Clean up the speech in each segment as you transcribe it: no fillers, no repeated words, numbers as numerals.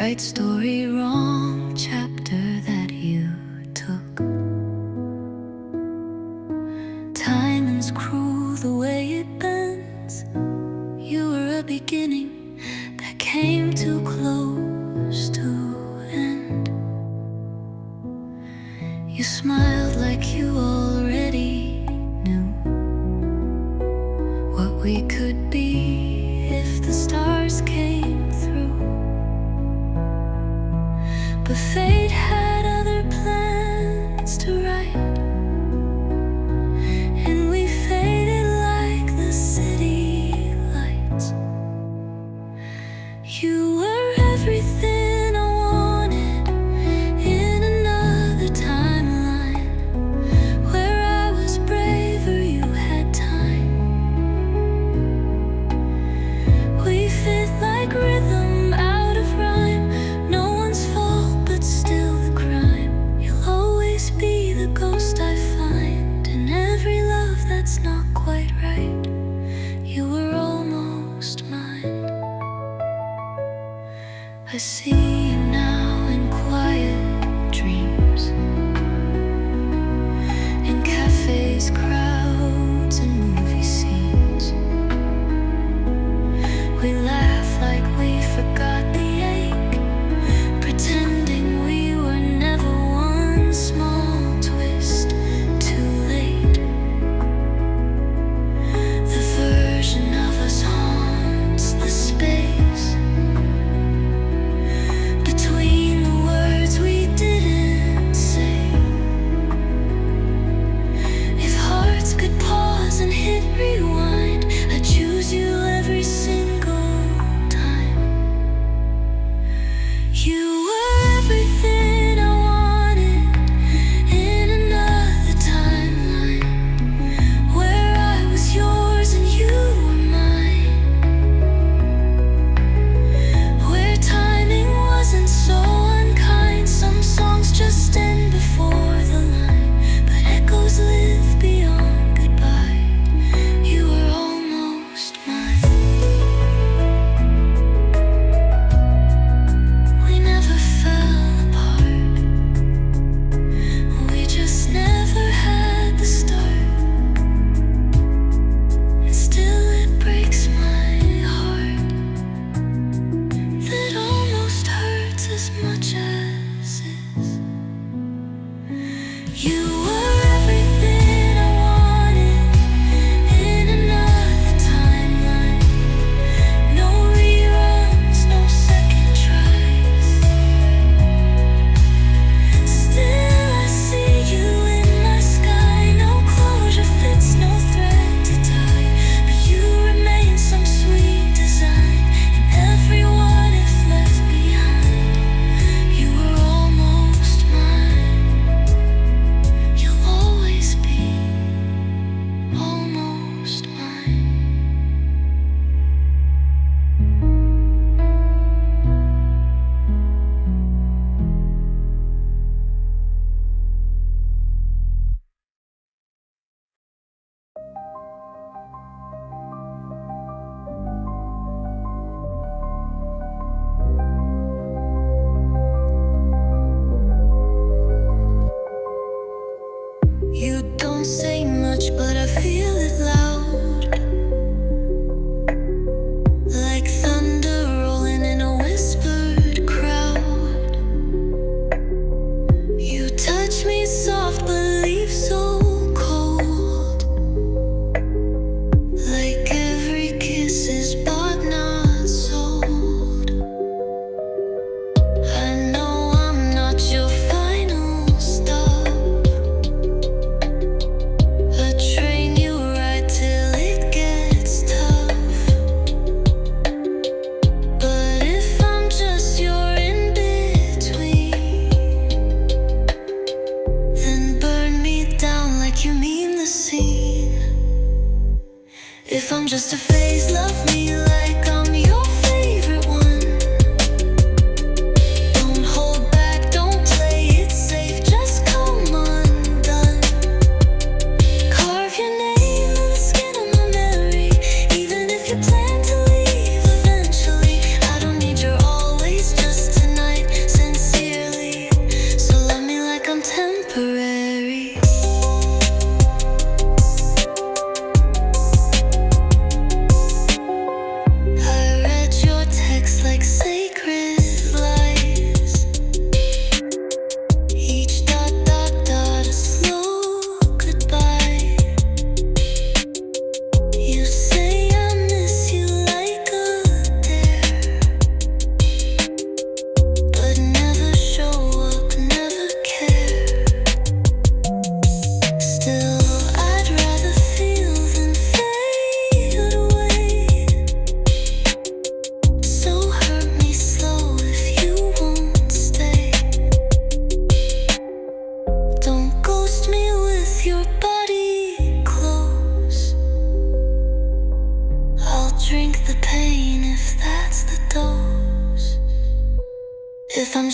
Right story, wrong chapter that you took. Timing's cruel the way it bends. You were a beginning that came too close to end. You smiled like you already knew what we could be if the stars came through. But fate had other plans to write, and we faded like the city lights. You were everything I wanted in another timeline, where I was braver, you had time. We fit like rhythm out of rhyme. No one's fault, but still the crime. You'll always be the ghost I find in every love that's not quite right. You were almost mine. I see you now in quiet dreams, in cafes, crowds, and movie scenes. We laugh like we forgot the ache, pretending we were never one small twist too late. The version of us haunts the space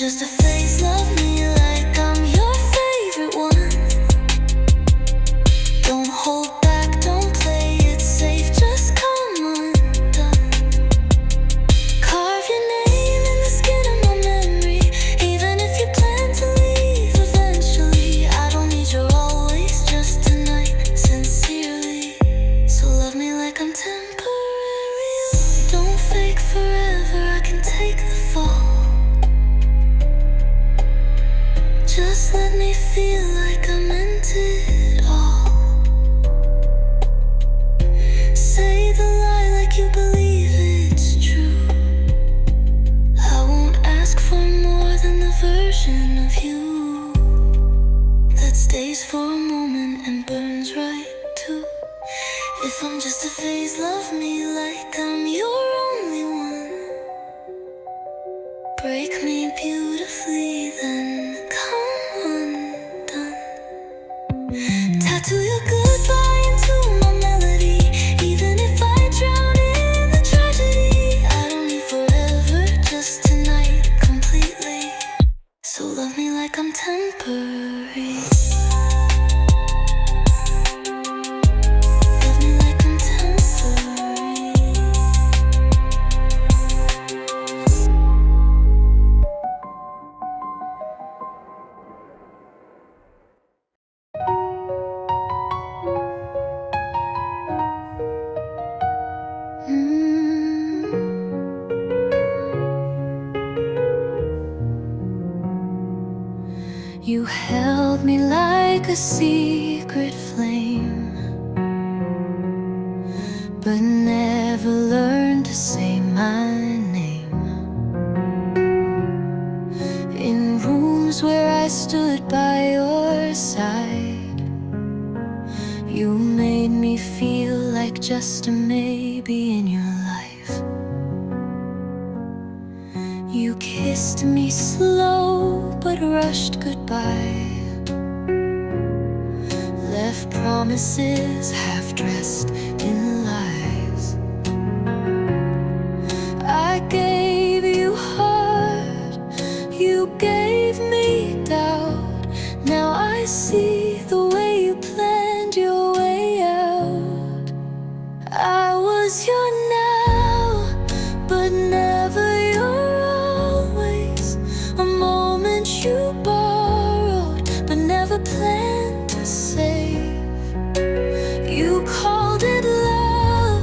just a phase, love me like I'm your favorite one. Don't hold back, don't play it safe, just come undone. Carve your name in the skin of my memory, even if you plan to leave eventually. I don't need your always, just tonight, sincerely. So love me like I'm temporary. Don't fake forever, I can take the fall. Just let me feel like I meant it all. Say the lie like you believe it's true. I won't ask for more than the version of you that stays for a moment and burns right too. If I'm just a phase, love me like I'm your only one. Break me beautifully, then come undone. Tattoo your goodbye into my melody, even if I drown in the tragedy. I don't need forever, just tonight, completely. So love me like I'm temporary. Love me like I'm temporary. You held me like a secret flame, but never learned to say my name. In rooms where I stood by your side, you made me feel like just a maybe in your life. You kissed me slow but rushed goodbye, left promises half dressed in lies. I gave you heart, you gave me doubt. Now I see the way you planned your way out. I was your now, but never your always. A moment you borrowed, but never planned to save. You called it love,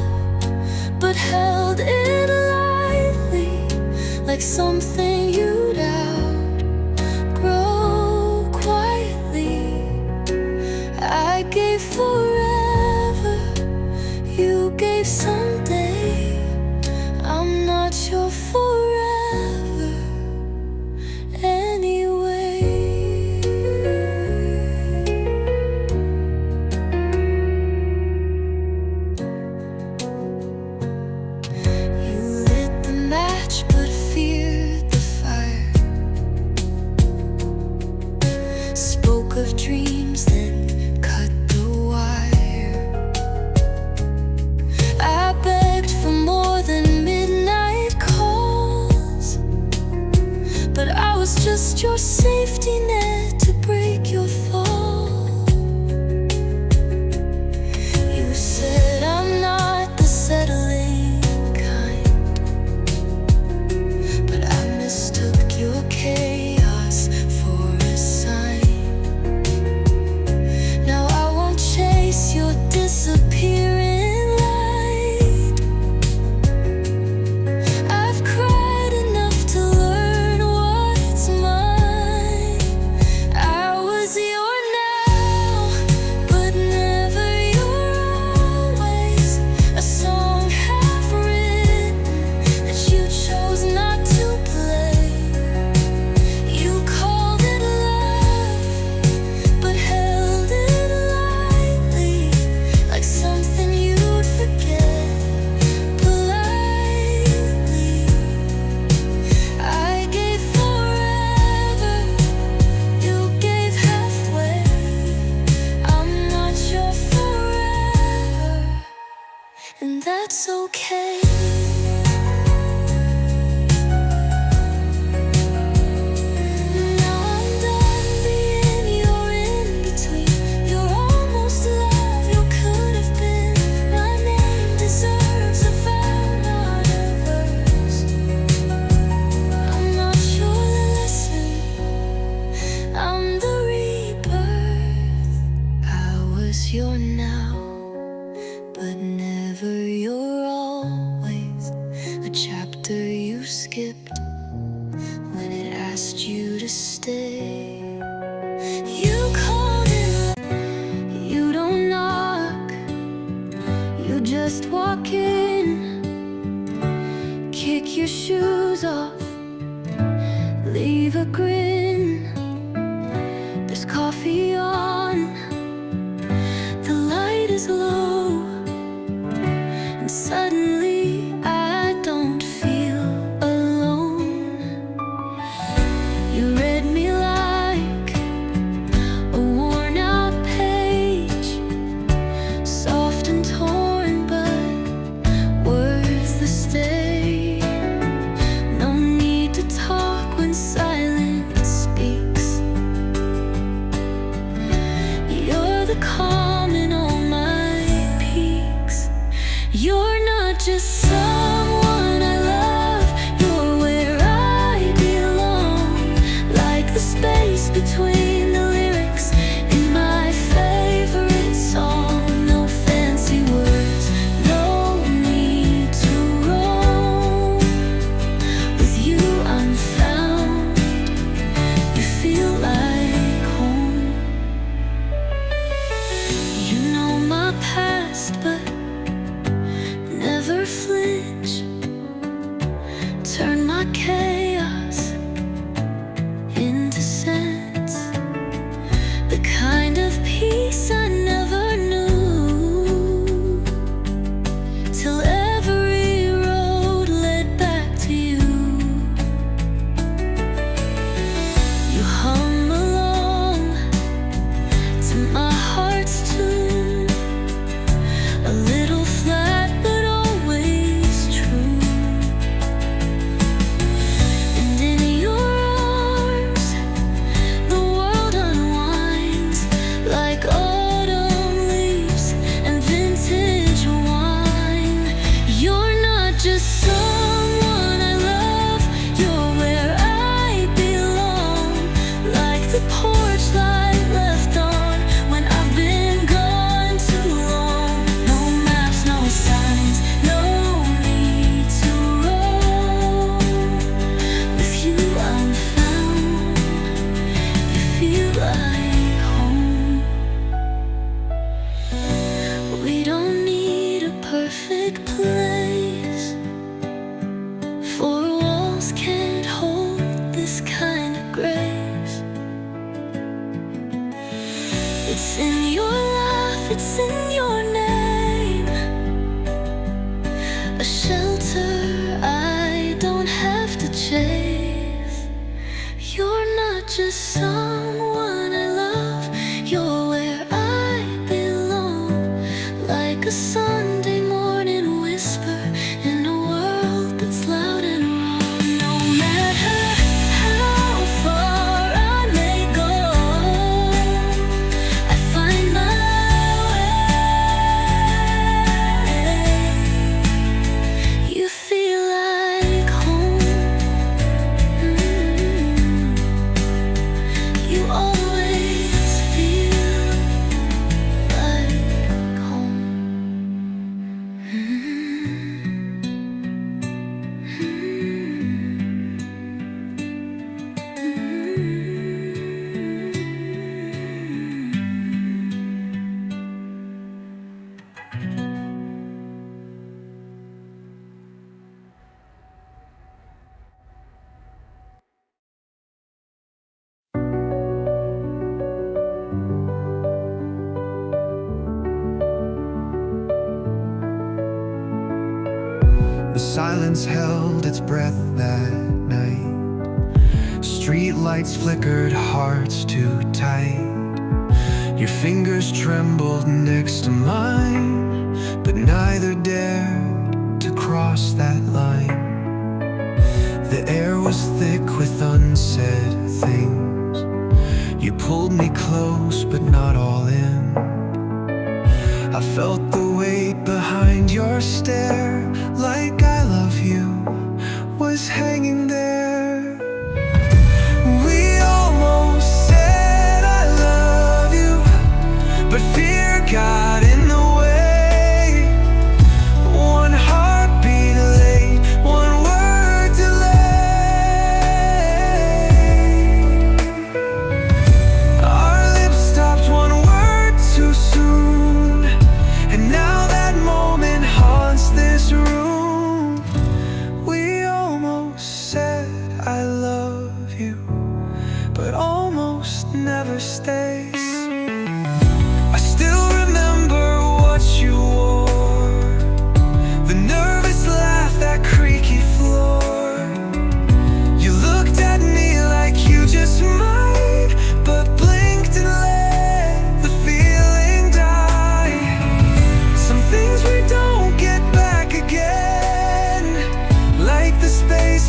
but held it lightly, like something you'd outgrow quietly. I gave forever, you gave someday. I'm not your forever anyway. You lit the match but feared the fire, spoke of dreams then cut the wire. I begged for more than midnight calls, but I was just your safety net to break your fall. You said I'm not the settling kind, but I mistook your chaos for a sign. Now I won't chase your disappearing light. I've cried enough to learn what's mine. I you skipped when it asked you to stay. You called it, you don't knock, you just walk in, kick your shoes off, leave a grin. There's coffee on, the light is low, and suddenly I don't feel alone. You read me like a worn out page, soft and torn but worth the stay. No need to talk when silence speaks. You're the calm in all my peaks. You're not just someone I love, you're where I belong. Like the space between the lyrics in my favorite song. No fancy words, no need to roam. With you I'm found, you feel like home. You know my past but never flinch. Turn my chaos into sense, the kind of peace I never knew, till every road led back to you. You hum along to my heart's tune, a little flat but always true. And in your arms, the world unwinds like autumn leaves and vintage wine. You're not just someone I love, you're where I belong. Like the porch light left on when I've been gone too long. No maps, no signs, no need to roam. With you I'm found, you feel like home. We don't need a perfect place, four walls can't hold this kind of grace. It's in your laugh, it's in your name, a shelter I don't have to chase. You're not just someone I love, you're where I belong. Like a Sunday morning whisper in a world that's loud and wrong. No matter how far I may go, I find my way. You feel like home. You always feel like home. The silence held its breath that night. Street lights flickered, hearts too tight. Your fingers trembled next to mine, but neither dared to cross that line. The air was thick with unsaid things. You pulled me close, but not all in. I felt the weight behind your stare, like I love you was hanging there. We almost said I love you, but fear got in the way. One heartbeat late, one word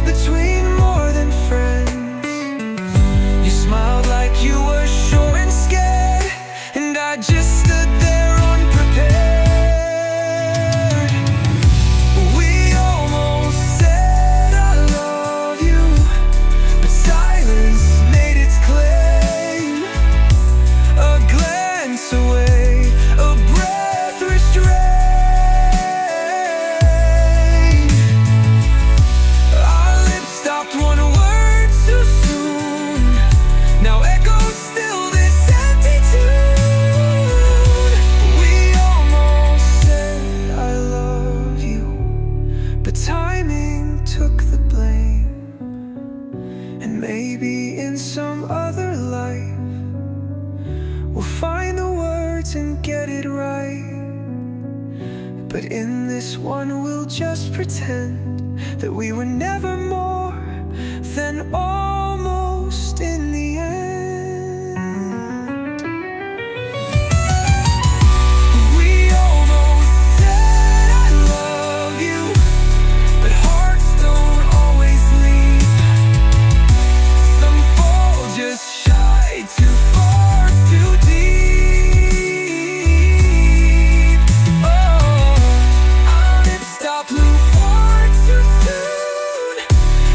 between more than friends. You smiled like you were sure and scared, and I just stood there unprepared. We almost said I love you, but silence made its claim. A glance away, a breath restrained. Our lips stopped one word too soon. Now echoes still this empty tune. We almost said I love you, but timing took the blame. And maybe in some other life we'll find the words and get it right. But in this one we'll just pretend that we were never more than almost in the end. We almost said I love you, but hearts don't always leap. Some fall just shy, too far, too deep. Oh, our lips stopped flew far too soon,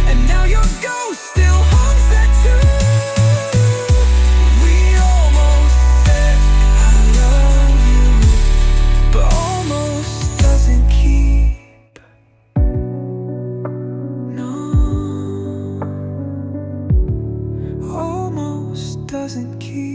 and now your ghost still haunts that tune. We almost said I love you, but almost doesn't keep. No, almost doesn't keep.